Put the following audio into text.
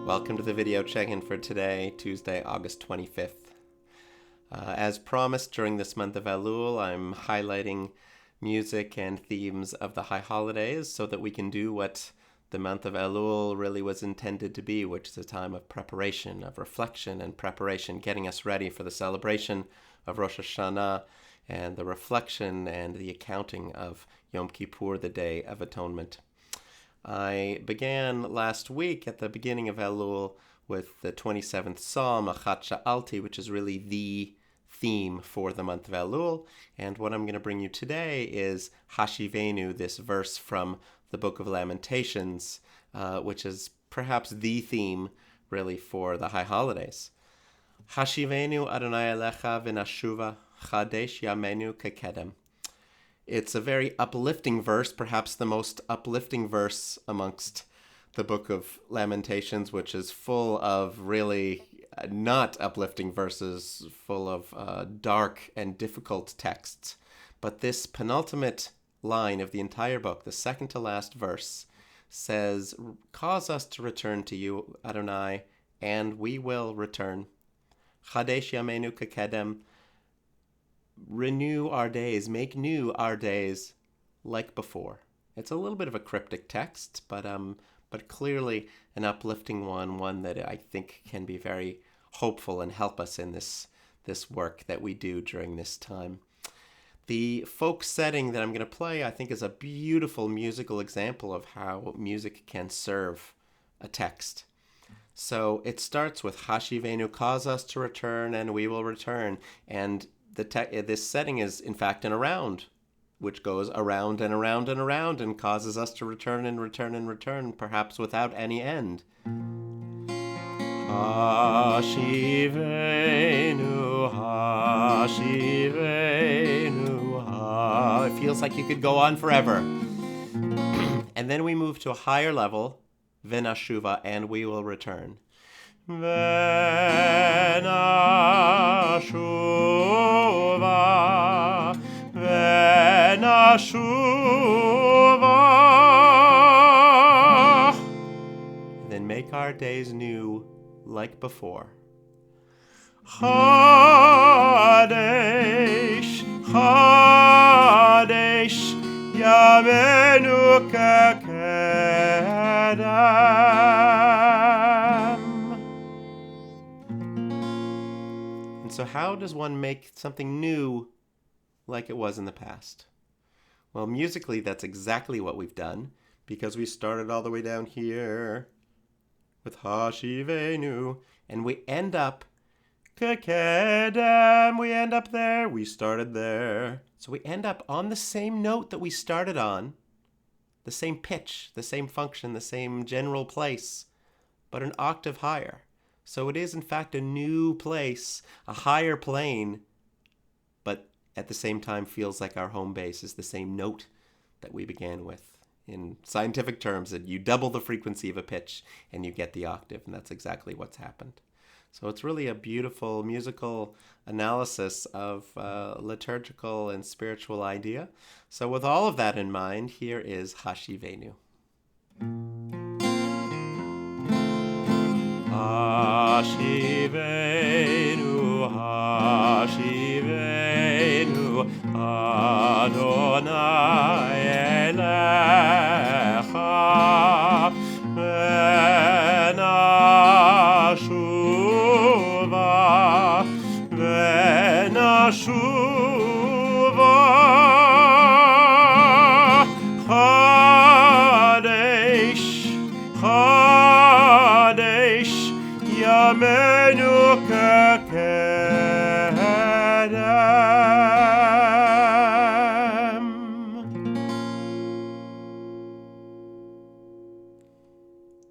Welcome to the video check-in for today, Tuesday, August 25th. As promised, during this month of Elul, I'm highlighting music and themes of the high holidays so that we can do what the month of Elul really was intended to be, which is a time of preparation, of reflection and preparation, getting us ready for the celebration of Rosh Hashanah and the reflection and the accounting of Yom Kippur, the Day of Atonement. I began last week at the beginning of Elul with the 27th Psalm, Achat Sha'alti, which is really the theme for the month of Elul. And what I'm going to bring you today is Hashivenu, this verse from the Book of Lamentations, which is perhaps the theme really for the high holidays. Hashivenu Adonai Elecha v'nashuva chadesh yamenu kekedem. It's a very uplifting verse, perhaps the most uplifting verse amongst the Book of Lamentations, which is full of really not uplifting verses, full of dark and difficult texts. But this penultimate line of the entire book, the second to last verse, says, "Cause us to return to you, Adonai, and we will return. Chadesh yamenu kekedem. Renew our days, make new our days like before." It's a little bit of a cryptic text, but clearly an uplifting one that I think can be very hopeful and help us in this work that we do during this time. The folk setting that I'm going to play, I think, is a beautiful musical example of how music can serve a text. So it starts with Hashivenu, cause us to return, and we will return. And this setting is, in fact, an around, which goes around and around and around and causes us to return and return and return, perhaps without any end. Hashivenu, Hashivenu, ha. It feels like you could go on forever. And then we move to a higher level, V'nashuva, and we will return. V'nashuva, V'nashuva. Then make our days new like before. Chadesh, Chadesh, Yamenu kekedem. And so how does one make something new like it was in the past? Well, musically, that's exactly what we've done, because we started all the way down here with Hashivenu, and we end up kekedem. We end up there. We started there. So we end up on the same note that we started on, the same pitch, the same function, the same general place, but an octave higher. So it is, in fact, a new place, a higher plane, but at the same time feels like our home base is the same note that we began with. In scientific terms, that you double the frequency of a pitch and you get the octave, and that's exactly what's happened. So it's really a beautiful musical analysis of liturgical and spiritual idea. So with all of that in mind, here is Hashivenu. Hashivenu, Hashivenu, Adonai Elecha, V'nashuva, V'nashuva, Chadesh, Chadesh, Yamenu kekedem.